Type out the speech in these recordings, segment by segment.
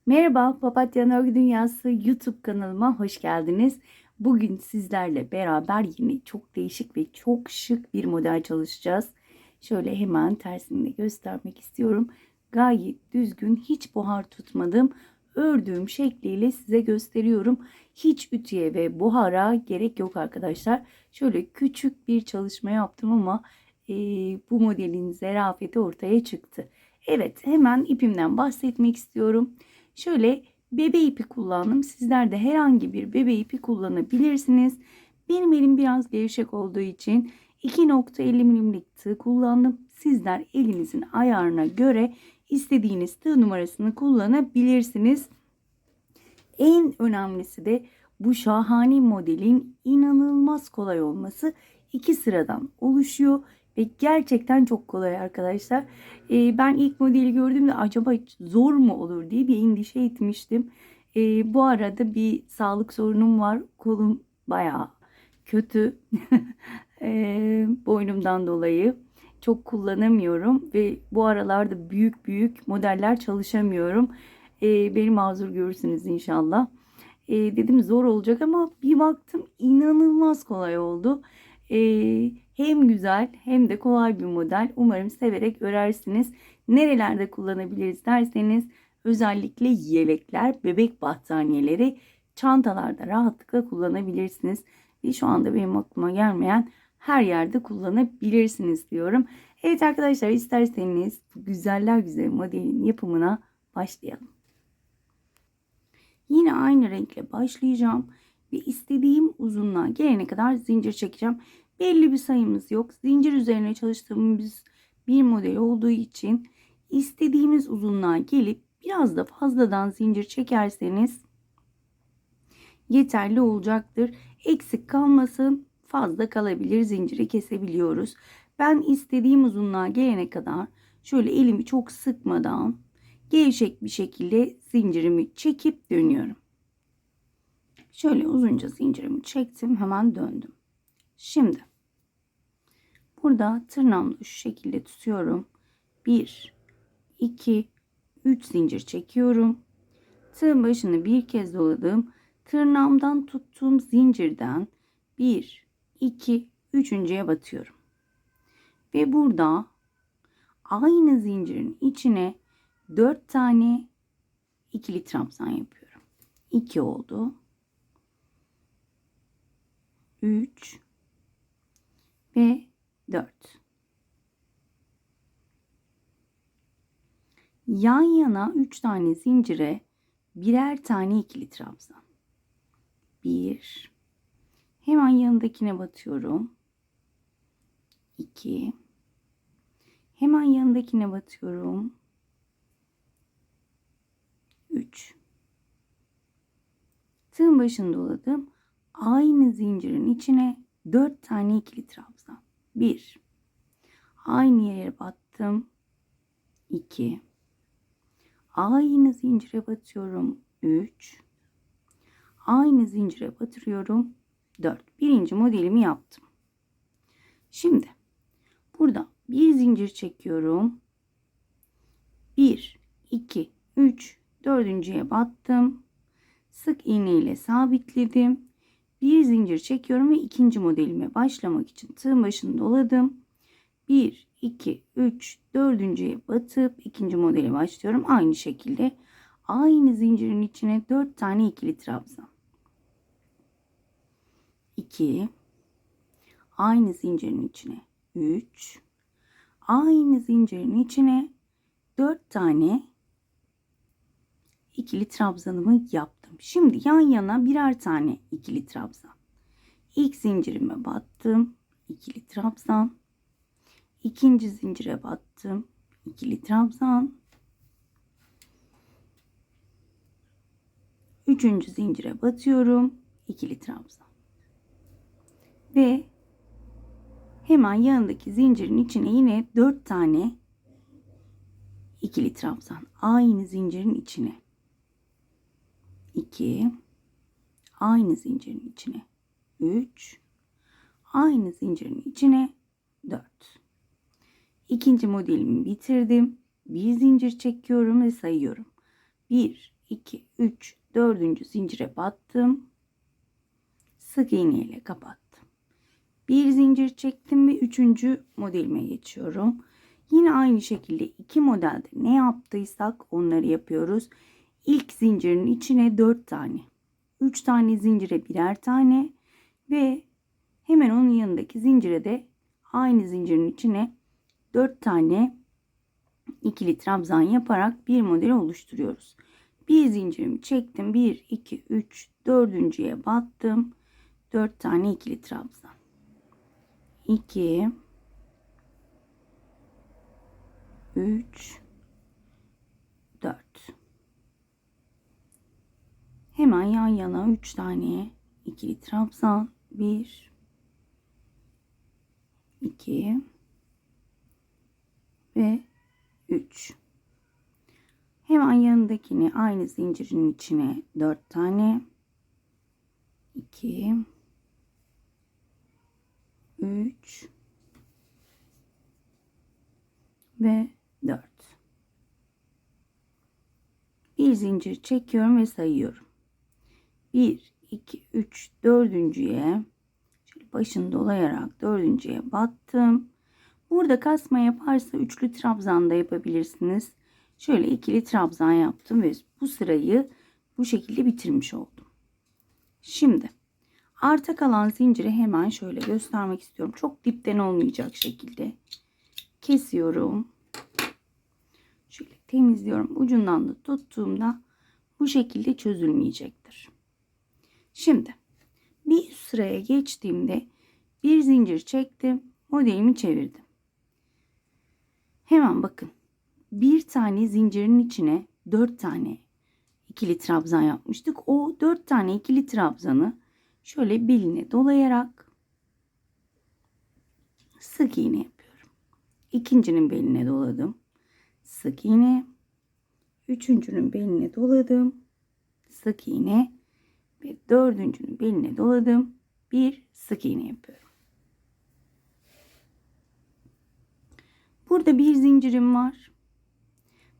Merhaba, Papatya Örgü Dünyası YouTube kanalıma hoş geldiniz. Bugün sizlerle beraber yine çok değişik ve çok şık bir model çalışacağız. Şöyle hemen tersini de göstermek istiyorum. Gayet düzgün, hiç buhar tutmadım. Ördüğüm şekliyle size gösteriyorum. Hiç ütüye ve buhara gerek yok arkadaşlar. Şöyle küçük bir çalışma yaptım ama bu modelin zarafeti ortaya çıktı. Evet, hemen ipimden bahsetmek istiyorum. Şöyle bebe ipi kullandım. Sizler de herhangi bir bebe ipi kullanabilirsiniz. Benim elim biraz gevşek olduğu için 2,50 milimlik tığ kullandım. Sizler elinizin ayarına göre istediğiniz tığ numarasını kullanabilirsiniz. En önemlisi de bu şahane modelin inanılmaz kolay olması. 2 sıradan oluşuyor ve gerçekten çok kolay arkadaşlar. Ben ilk modeli gördüğümde acaba zor mu olur diye bir endişe etmiştim. Bu arada bir sağlık sorunum var. Kolum bayağı kötü. Boynumdan dolayı çok kullanamıyorum ve bu aralarda büyük büyük modeller çalışamıyorum. Beni mazur görürsünüz inşallah. Dedim zor olacak ama bir baktım inanılmaz kolay oldu. Hem güzel hem de kolay bir model. Umarım severek örersiniz. Nerelerde kullanabiliriz derseniz özellikle yelekler, bebek battaniyeleri, çantalarda rahatlıkla kullanabilirsiniz. Ve şu anda benim aklıma gelmeyen her yerde kullanabilirsiniz diyorum. Evet arkadaşlar, isterseniz bu güzeller güzel modelin yapımına başlayalım. Yine aynı renkle başlayacağım ve istediğim uzunluğa gelene kadar zincir çekeceğim. Belli bir sayımız yok. Zincir üzerine çalıştığımız bir model olduğu için istediğimiz uzunluğa gelip biraz da fazladan zincir çekerseniz yeterli olacaktır. Eksik kalmasın, fazla kalabilir, zinciri kesebiliyoruz. Ben istediğim uzunluğa gelene kadar şöyle elimi çok sıkmadan gevşek bir şekilde zincirimi çekip dönüyorum. Şöyle uzunca zincirimi çektim, hemen döndüm. Şimdi burada tırnağımla şu şekilde tutuyorum. 1, 2, 3 zincir çekiyorum. Tığın başını bir kez doladım. Tırnağımdan tuttuğum zincirden 1, 2, üçüncüye batıyorum. Ve burada aynı zincirin içine 4 tane ikili trabzan yapıyorum. 2 oldu. 3 ve 4. Yan yana 3 tane zincire birer tane ikili trabzan. 1. Hemen yanındakine batıyorum. 2. Hemen yanındakine batıyorum. 3. Tığın başını doladım. Aynı zincirin içine 4 tane ikili trabzan. 1. Aynı yere battım. 2. Aynı zincire batıyorum. 3. Aynı zincire batırıyorum. 4. Birinci modelimi yaptım. Şimdi burada bir zincir çekiyorum. 1, 2, 3, dördüncüye battım. Sık iğne ile sabitledim. Bir zincir çekiyorum ve ikinci modelime başlamak için tığın başını doladım. 1, 2, 3, dördüncüye batıp ikinci modele başlıyorum. Aynı şekilde aynı zincirin içine 4 tane ikili trabzan. 2, aynı zincirin içine 3, aynı zincirin içine 4 tane ikili trabzanımı yaptım. Şimdi yan yana birer tane ikili trabzan. İlk zincirime battım, ikili trabzan. İkinci zincire battım, ikili trabzan. Üçüncü zincire batıyorum, ikili trabzan. Ve hemen yanındaki zincirin içine yine 4 tane ikili trabzan. Aynı zincirin içine. 2, aynı zincirin içine. 3, aynı zincirin içine. 4. İkinci modelimi bitirdim. Bir zincir çekiyorum ve sayıyorum. 1, 2, 3, 4. zincire battım. Sık iğne ile kapattım. Bir zincir çektim ve 3. modelime geçiyorum. Yine aynı şekilde iki modelde ne yaptıysak onları yapıyoruz. İlk zincirin içine 4 tane, 3 tane zincire birer tane ve hemen onun yanındaki zincire de aynı zincirin içine 4 tane ikili trabzan yaparak bir model oluşturuyoruz. Bir zincirimi çektim. 1, 2, 3, 4.'ye battım. 4 tane ikili trabzan. 2, 3, 4. Hemen yan yana 3 tane ikili trabzan. 1, 2 ve 3. Hemen yanındakini aynı zincirin içine 4 tane. 2, 3 ve 4. Bir zincir çekiyorum ve sayıyorum. 1, 2, 3, 4.'ye şöyle başını dolayarak 4.'ye battım. Burada kasma yaparsa üçlü trabzan da yapabilirsiniz. Şöyle ikili trabzan yaptım ve bu sırayı bu şekilde bitirmiş oldum. Şimdi arta kalan zinciri hemen şöyle göstermek istiyorum. Çok dipten olmayacak şekilde kesiyorum. Şöyle temizliyorum. Ucundan da tuttuğumda bu şekilde çözülmeyecektir. Şimdi bir sıraya geçtiğimde bir zincir çektim. Modelimi çevirdim. Hemen bakın. Bir tane zincirin içine 4 tane ikili trabzan yapmıştık. O 4 tane ikili trabzanı şöyle beline dolayarak sık iğne yapıyorum. İkincinin beline doladım. Sık iğne. Üçüncünün beline doladım. Sık iğne. Ve dördüncünün beline doladım. Bir sık iğne yapıyorum. Burada bir zincirim var.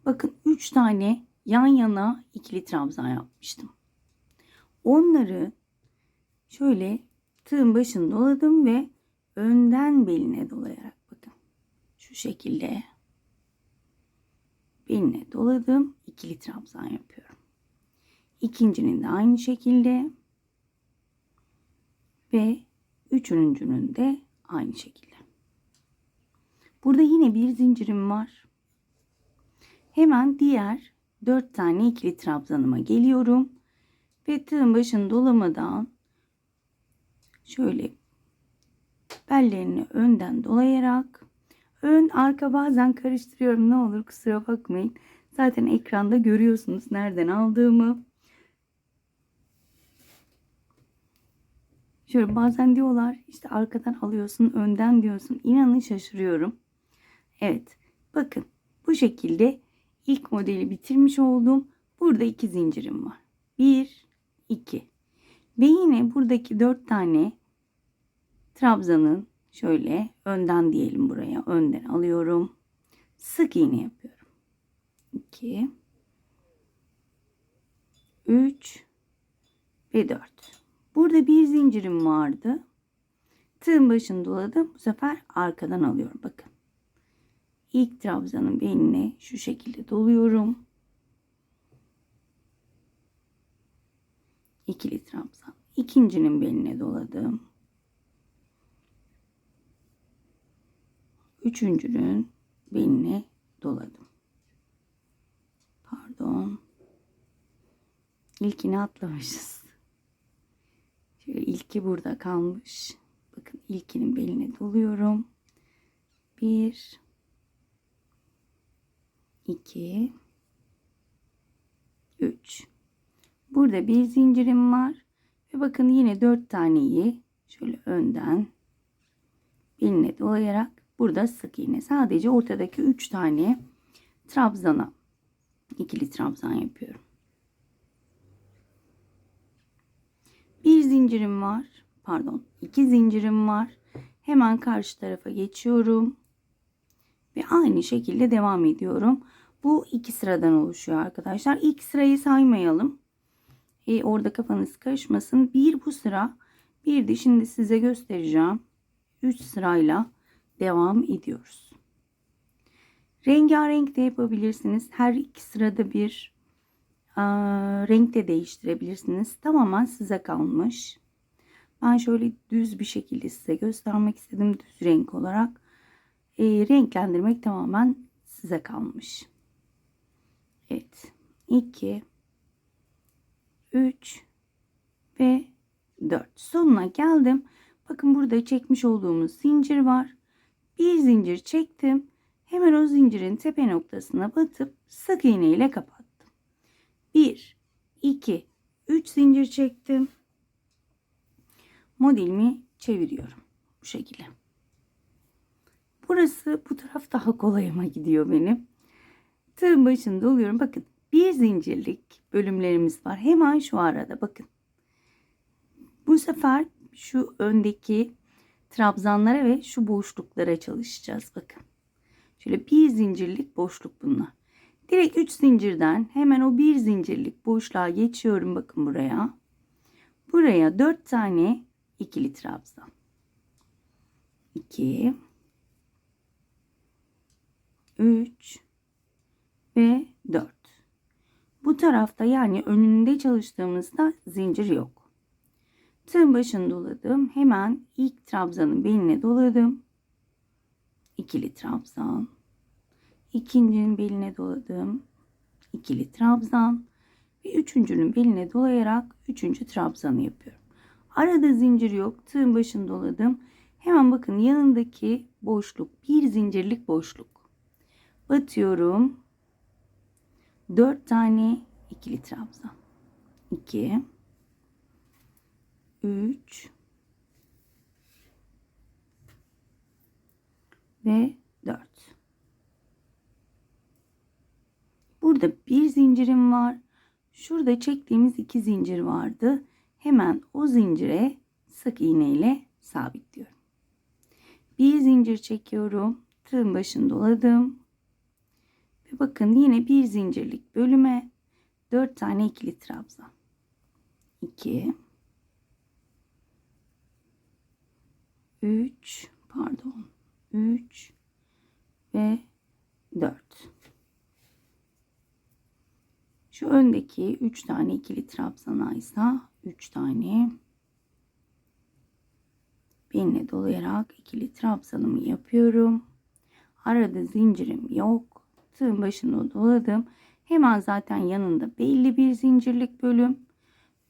Bakın 3 tane yan yana ikili trabzan yapmıştım. Onları şöyle tığın başını doladım ve önden beline dolayarak bakın şu şekilde beline doladım, ikili trabzan yapıyorum. İkincinin de aynı şekilde ve üçüncünün de aynı şekilde. Burada yine bir zincirim var. Hemen diğer 4 tane ikili trabzanıma geliyorum ve tığın başını dolamadan şöyle bellerini önden dolayarak ön arka bazen karıştırıyorum, ne olur kusura bakmayın. Zaten ekranda görüyorsunuz nereden aldığımı. Şöyle bazen diyorlar işte arkadan alıyorsun, önden diyorsun. İnanın şaşırıyorum. Evet, bakın bu şekilde ilk modeli bitirmiş oldum. Burada 2 zincirim var. 1, 2 ve yine buradaki 4 tane trabzanın şöyle önden diyelim, buraya önden alıyorum. Sık iğne yapıyorum. 2, 3 ve 4. Burada bir zincirim vardı. Tığın başını doladım. Bu sefer arkadan alıyorum. Bakın. İlk trabzanın beline şu şekilde doluyorum. İkili trabzan. İkincinin beline doladım. Üçüncünün beline doladım. Pardon. İlkini atlamışız. Şöyle ilki burada kalmış. Bakın ilkinin beline doluyorum. 1, 2, 3. Burada bir zincirim var. Ve bakın yine 4 taneyi şöyle önden beline dolayarak burada sık iğne. Sadece ortadaki 3 tane trabzana ikili trabzan yapıyorum. Bir zincirim var. Pardon, 2 zincirim var. Hemen karşı tarafa geçiyorum. Ve aynı şekilde devam ediyorum. Bu 2 sıradan oluşuyor arkadaşlar. İlk sırayı saymayalım. Orada kafanız karışmasın. Bir bu sıra, bir de şimdi size göstereceğim. 3 sırayla devam ediyoruz. Rengarenk de yapabilirsiniz. Her iki sırada bir renk de değiştirebilirsiniz. Tamamen size kalmış. Ben şöyle düz bir şekilde size göstermek istedim. Düz renk olarak. Renklendirmek tamamen size kalmış. Evet. 2, 3 ve 4. Sonuna geldim. Bakın burada çekmiş olduğumuz zincir var. Bir zincir çektim. Hemen o zincirin tepe noktasına batıp sık iğne ile kapattım. 1, 2, 3 zincir çektim. Modelimi çeviriyorum. Bu şekilde. Burası, bu taraf daha kolayıma gidiyor benim. Tığın başını doluyorum. Bakın bir zincirlik bölümlerimiz var. Hemen şu arada bakın. Bu sefer şu öndeki trabzanlara ve şu boşluklara çalışacağız. Bakın. Şöyle bir zincirlik boşluk bunlar. Direkt 3 zincirden hemen o bir zincirlik boşluğa geçiyorum. Bakın buraya. Buraya 4 tane ikili trabzan. 2, 3 ve 4. Bu tarafta yani önünde çalıştığımızda zincir yok. Tığın başını doladım. Hemen ilk trabzanın beline doladım. İkili trabzan. İkincinin beline doladım. İkili trabzan. Ve üçüncünün beline dolayarak üçüncü trabzanı yapıyorum. Arada zincir yok. Tığın başını doladım. Hemen bakın yanındaki boşluk. Bir zincirlik boşluk. Batıyorum. 4 tane ikili trabzan. 2, 3 ve 4. Burada bir zincirim var. Şurada çektiğimiz 2 zincir vardı. Hemen o zincire sık iğne ile sabitliyorum. Bir zincir çekiyorum. Tığın başını doladım. Ve bakın yine bir zincirlik bölüme 4 tane ikili trabzan. 2, 3, pardon. 3 ve 4. Şu öndeki 3 tane ikili trabzana ise 3 tane beline dolayarak ikili trabzanımı yapıyorum. Arada zincirim yok. Tığın başını doladım. Hemen zaten yanında belli bir zincirlik bölüm.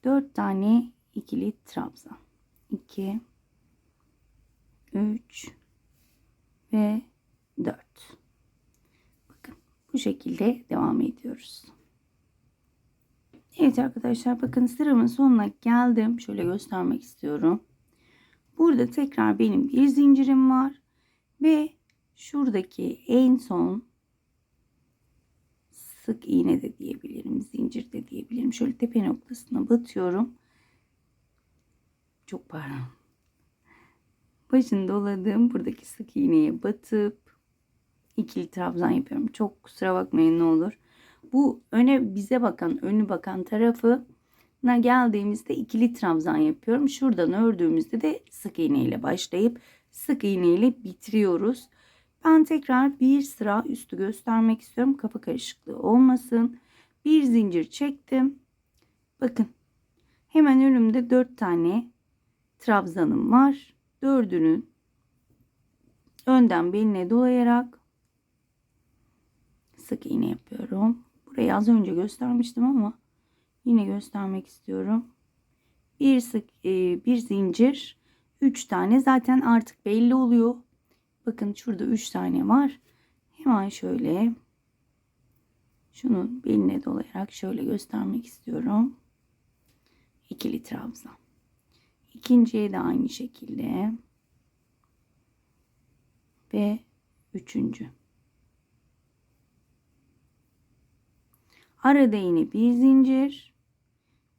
4 tane ikili trabzan. 2, 3 ve 4. Bakın bu şekilde devam ediyoruz. Evet arkadaşlar, bakın sıramın sonuna geldim. Şöyle göstermek istiyorum. Burada tekrar benim bir zincirim var. Ve şuradaki en son sık iğne de diyebilirim. Zincir de diyebilirim. Şöyle tepe noktasına batıyorum. Çok pardon. Başını doladım. Buradaki sık iğneye batıp ikili trabzan yapıyorum. Çok kusura bakmayın ne olur. Bu bize bakan, önü bakan tarafına geldiğimizde ikili trabzan yapıyorum. Şuradan ördüğümüzde de sık iğne ile başlayıp sık iğne ile bitiriyoruz. Ben tekrar bir sıra üstü göstermek istiyorum. Kafa karışıklığı olmasın. Bir zincir çektim. Bakın hemen önümde 4 tane trabzanım var. Dördünün önden beline dolayarak sık iğne yapıyorum. Burayı az önce göstermiştim ama yine göstermek istiyorum. Bir zincir, 3 tane zaten artık belli oluyor. Bakın şurada 3 tane var. Hemen şöyle şunun beline dolayarak şöyle göstermek istiyorum. İkili trabzan. İkinciye de aynı şekilde. Ve üçüncü. Arada yine bir zincir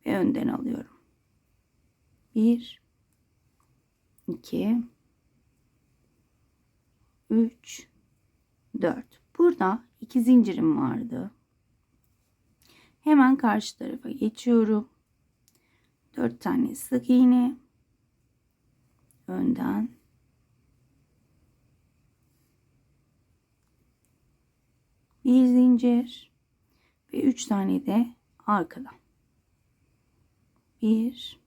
ve önden alıyorum. 1, 2, 3, 4. Burada 2 zincirim vardı. Hemen karşı tarafa geçiyorum. 4 tane sık iğne önden, bir zincir ve 3 tane de arkadan. 1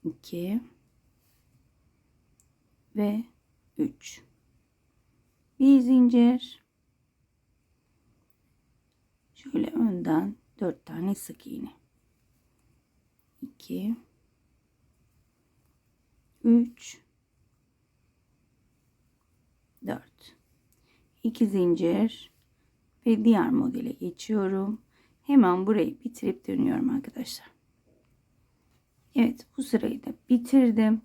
2 ve 3. Bir zincir. Şöyle önden 4 tane sık iğne. 2 3 4. 2 zincir ve diğer modele geçiyorum. Hemen burayı bitirip dönüyorum arkadaşlar. Evet, bu sırayı da bitirdim.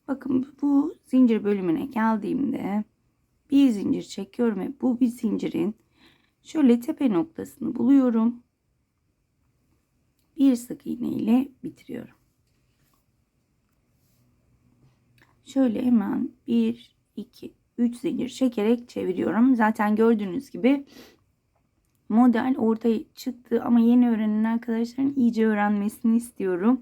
Bakın bu zincir bölümüne geldiğimde bir zincir çekiyorum ve bu bir zincirin şöyle tepe noktasını buluyorum. Bir sık iğne ile bitiriyorum. Şöyle hemen 1 2 3 zincir çekerek çeviriyorum. Zaten gördüğünüz gibi model ortaya çıktı ama yeni öğrenen arkadaşların iyice öğrenmesini istiyorum.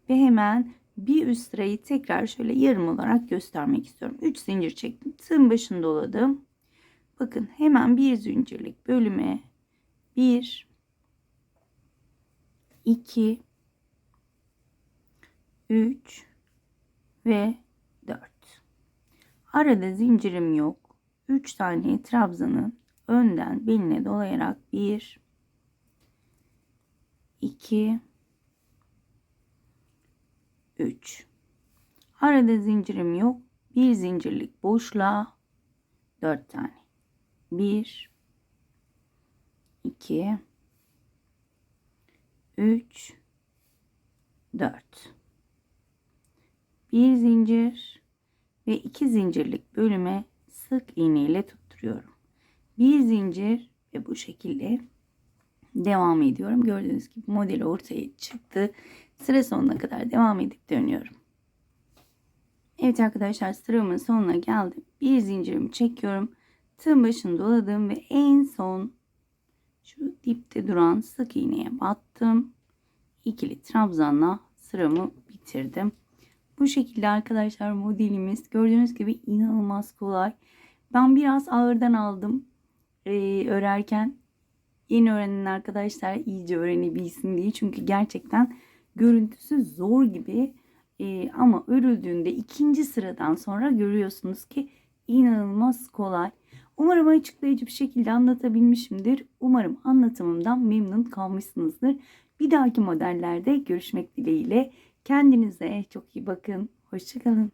Ve hemen bir üst sırayı tekrar şöyle yarım olarak göstermek istiyorum. 3 zincir çektim. Tığın başını doladım. Bakın hemen bir zincirlik bölüme 1 2 3 ve 4. Arada zincirim yok. 3 tane trabzanın önden beline dolayarak 1 2 3. Arada zincirim yok. Bir zincirlik boşluğa 4 tane. 1 2 3 4. Bir zincir ve 2 zincirlik bölüme sık iğne ile tutturuyorum. Bir zincir ve bu şekilde devam ediyorum. Gördüğünüz gibi model ortaya çıktı. Sıra sonuna kadar devam edip dönüyorum. Evet arkadaşlar, sıramın sonuna geldim. Bir zincirimi çekiyorum. Tığın başını doladım ve en son şu dipte duran sık iğneye battım. İkili trabzanla sıramı bitirdim. Bu şekilde arkadaşlar modelimiz gördüğünüz gibi inanılmaz kolay. Ben biraz ağırdan aldım örerken. Yeni öğrenen arkadaşlar iyice öğrenebilsin diye. Çünkü gerçekten görüntüsü zor gibi. Ama örüldüğünde ikinci sıradan sonra görüyorsunuz ki inanılmaz kolay. Umarım açıklayıcı bir şekilde anlatabilmişimdir. Umarım anlatımımdan memnun kalmışsınızdır. Bir dahaki modellerde görüşmek dileğiyle. Kendinize çok iyi bakın. Hoşça kalın.